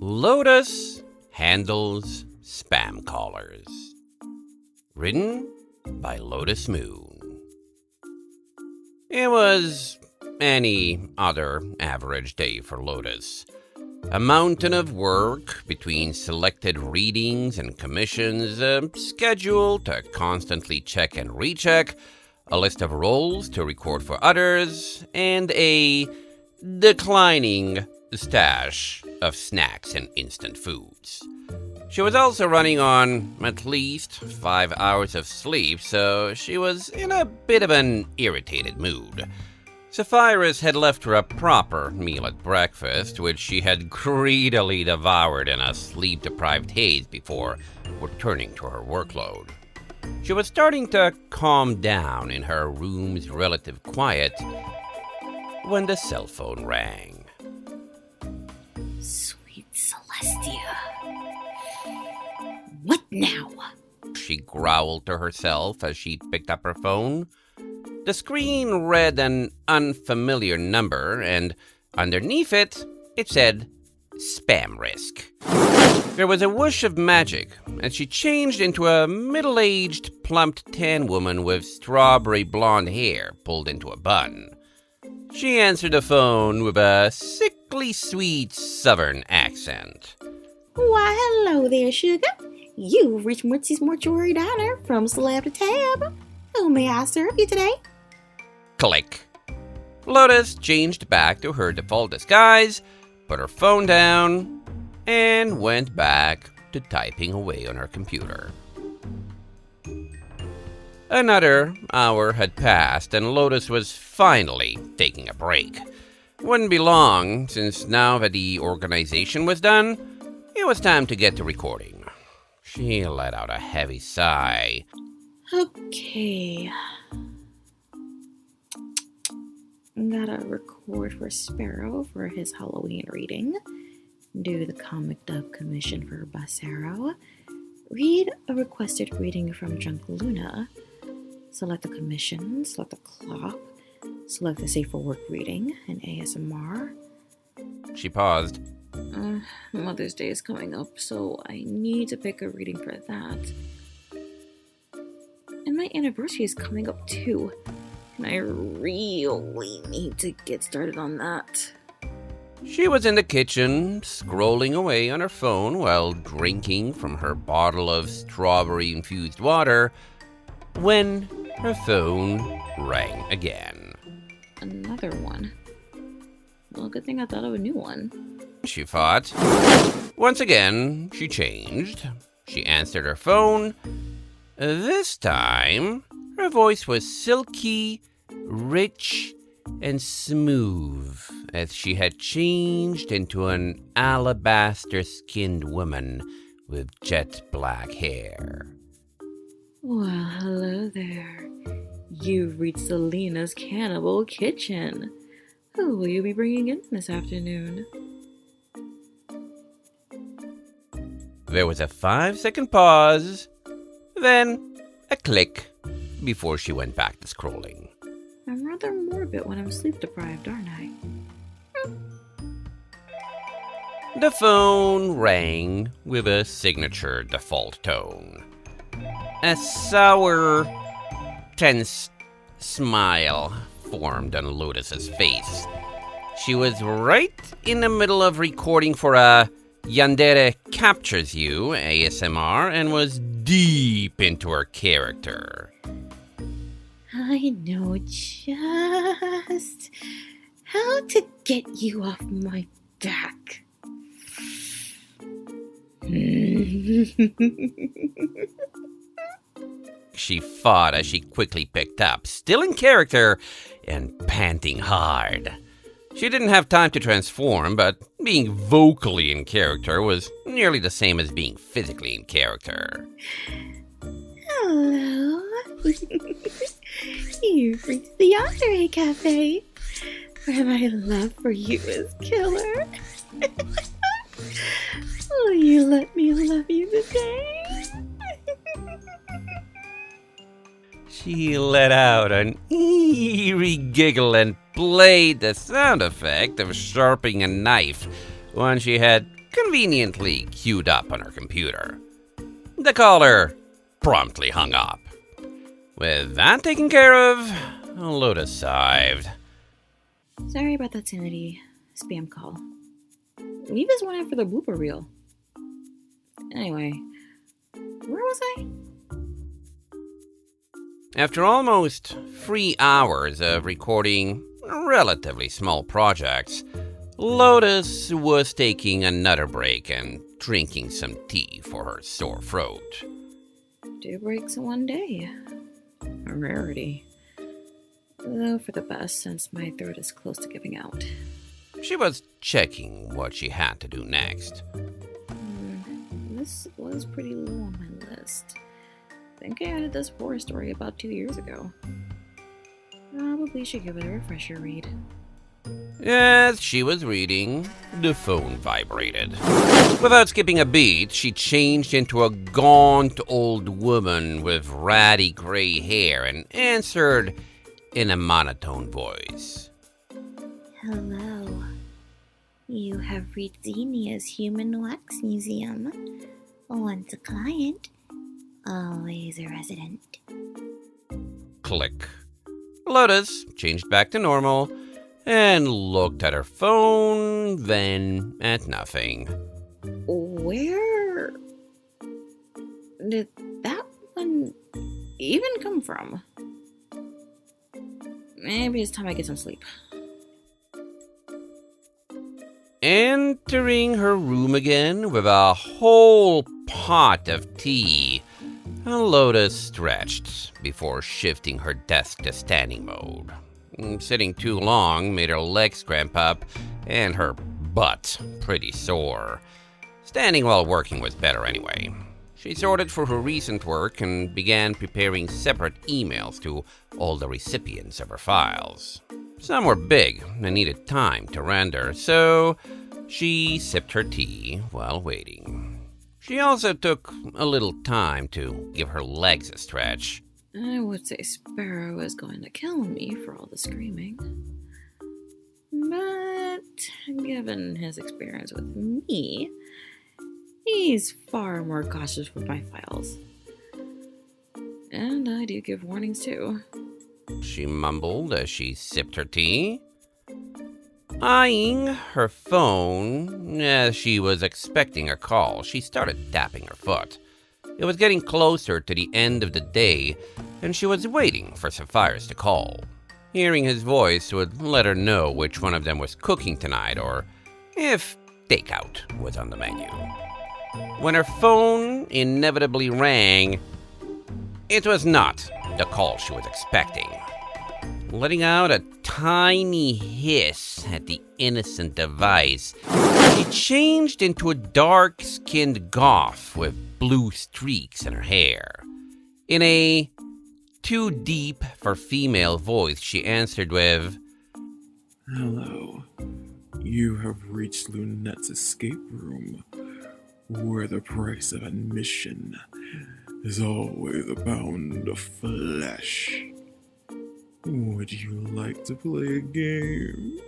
Lotus handles spam callers. Written by Lotus Moon. It was any other average day for Lotus. A mountain of work between selected readings and commissions, a schedule to constantly check and recheck, a list of roles to record for others, and a declining stash of snacks and instant foods. She was also running on at least 5 hours of sleep, so she was in a bit of an irritated mood. Sapphirus had left her a proper meal at breakfast, which she had greedily devoured in a sleep-deprived haze before returning to her workload. She was starting to calm down in her room's relative quiet when the cell phone rang. Sweet Celestia. What now? She growled to herself as she picked up her phone. The screen read an unfamiliar number, and underneath it, it said, Spam Risk. There was a whoosh of magic, and she changed into a middle-aged, plump tan woman with strawberry blonde hair pulled into a bun. She answered the phone with a sickly sweet southern accent. Why, hello there, sugar. You've reached Murtzy's Mortuary Diner from Slab to Tab. Who may I serve you today? Click. Lotus changed back to her default disguise, put her phone down, and went back to typing away on her computer. Another hour had passed, and Lotus was finally taking a break. Wouldn't be long, since now that the organization was done, it was time to get to recording. She let out a heavy sigh. Okay. Gotta record for Sparrow for his Halloween reading. Do the comic dub commission for Basero. Read a requested reading from Drunk Luna. Select the commission, select the clock, select the safe for work reading, and ASMR. She paused. Mother's Day is coming up, so I need to pick a reading for that. And my anniversary is coming up too, and I really need to get started on that. She was in the kitchen, scrolling away on her phone while drinking from her bottle of strawberry-infused water, when her phone rang again. Another one. Well, good thing I thought of a new one. She thought. Once again, she changed. She answered her phone. This time, her voice was silky, rich, and smooth, as she had changed into an alabaster-skinned woman with jet black hair. Well, hello there. You've reached Selena's Cannibal Kitchen. Who will you be bringing in this afternoon? There was a 5-second pause, then a click before she went back to scrolling. I'm rather morbid when I'm sleep deprived, aren't I? The phone rang with a signature default tone. A sour, tense smile formed on Lotus's face. She was right in the middle of recording for a Yandere Captures You ASMR and was deep into her character. I know just how to get you off my back. She fought as she quickly picked up, still in character and panting hard. She didn't have time to transform, but being vocally in character was nearly the same as being physically in character. Hello. You've reached the Andre Cafe, where my love for you is killer. Will you let me love you today? She let out an eerie giggle and played the sound effect of sharpening a knife, one she had conveniently queued up on her computer. The caller promptly hung up. With that taken care of, Lotus sighed. Sorry about that Sanity spam call. We just went in for the blooper reel. Anyway, where was I? After almost 3 hours of recording relatively small projects, Lotus was taking another break and drinking some tea for her sore throat. 2 breaks in 1 day. A rarity. Though for the best, since my throat is close to giving out. She was checking what she had to do next. This was pretty low on my list. I think I added this horror story about 2 years ago. Probably should give it a refresher read. As she was reading, the phone vibrated. Without skipping a beat, she changed into a gaunt old woman with ratty gray hair and answered in a monotone voice. Hello. You have reached Xenia's Human Wax Museum. Once a client, always a resident. Click. Lotus changed back to normal and looked at her phone, then at nothing. Where did that one even come from? Maybe it's time I get some sleep. Entering her room again with a whole pot of tea, Lotus stretched before shifting her desk to standing mode. Sitting too long made her legs cramp up and her butt pretty sore. Standing while working was better anyway. She sorted for her recent work and began preparing separate emails to all the recipients of her files. Some were big and needed time to render, so she sipped her tea while waiting. She also took a little time to give her legs a stretch. I would say Sparrow is going to kill me for all the screaming. But given his experience with me, he's far more cautious with my files. And I do give warnings too. She mumbled as she sipped her tea. Eyeing her phone as she was expecting a call, she started tapping her foot. It was getting closer to the end of the day, and she was waiting for Sapphires to call. Hearing his voice would let her know which one of them was cooking tonight or if takeout was on the menu. When her phone inevitably rang, it was not the call she was expecting. Letting out a tiny hiss at the innocent device, she changed into a dark-skinned goth with blue streaks in her hair. In a too deep for female voice, she answered with, Hello. You have reached Lunette's escape room, where the price of admission is always a pound of flesh. Would you like to play a game?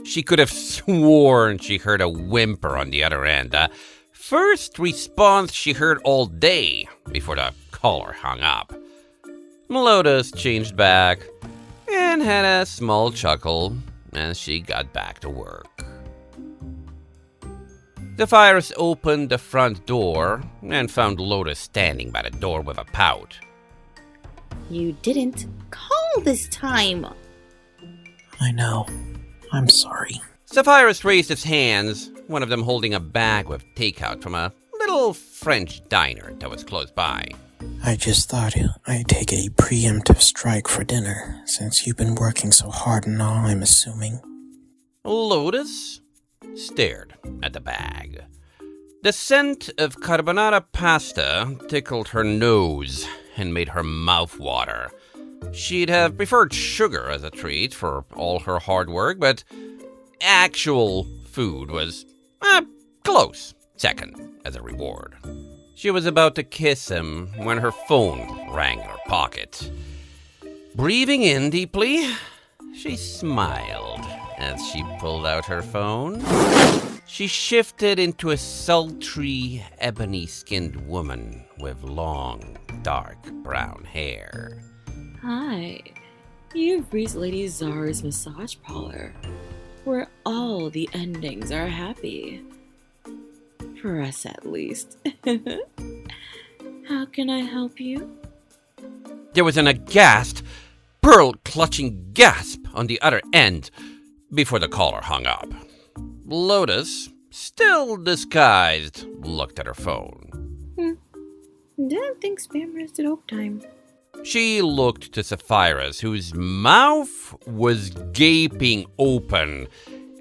She could have sworn she heard a whimper on the other end. The first response she heard all day before the caller hung up. Lotus changed back and had a small chuckle as she got back to work. The Sapphires opened the front door and found Lotus standing by the door with a pout. You didn't call this time. I know. I'm sorry. Sapphires raised his hands, one of them holding a bag with takeout from a little French diner that was close by. I just thought I'd take a preemptive strike for dinner, since you've been working so hard and all, I'm assuming. Lotus stared at the bag. The scent of carbonara pasta tickled her nose and made her mouth water. She'd have preferred sugar as a treat for all her hard work, but actual food was close second as a reward. She was about to kiss him when her phone rang in her pocket. Breathing in deeply, she smiled as she pulled out her phone. She shifted into a sultry, ebony-skinned woman with long, dark brown hair. Hi, you've reached Lady Zara's massage parlor, where all the endings are happy. For us, at least. How can I help you? There was an aghast, pearl-clutching gasp on the other end before the caller hung up. Lotus, still disguised, looked at her phone. Didn't think spammers did overtime. She looked to Sapphira's, whose mouth was gaping open,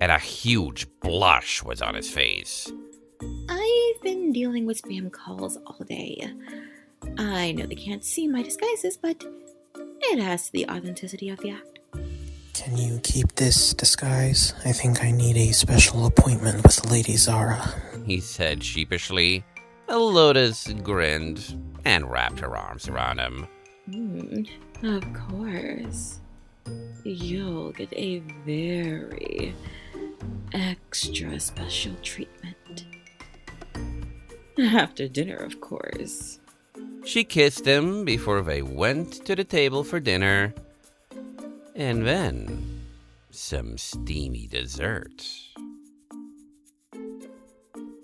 and a huge blush was on his face. I've been dealing with spam calls all day. I know they can't see my disguises, but it adds to the authenticity of the act. Can you keep this disguise? I think I need a special appointment with Lady Zara. He said sheepishly. Lotus grinned and wrapped her arms around him. Of course. You'll get a very extra special treatment. After dinner, of course. She kissed him before they went to the table for dinner. And then, some steamy dessert.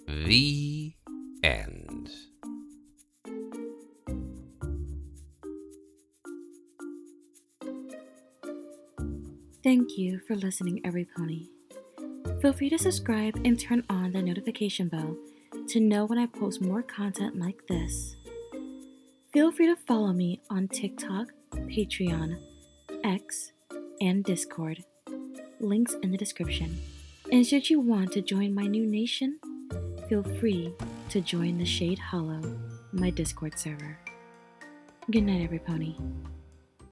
The end. Thank you for listening, every pony. Feel free to subscribe and turn on the notification bell to know when I post more content like this. Feel free to follow me on TikTok, Patreon, X, and Discord. Links in the description. And should you want to join my new nation, feel free to join the Shade Hollow, my Discord server. Good night, every pony.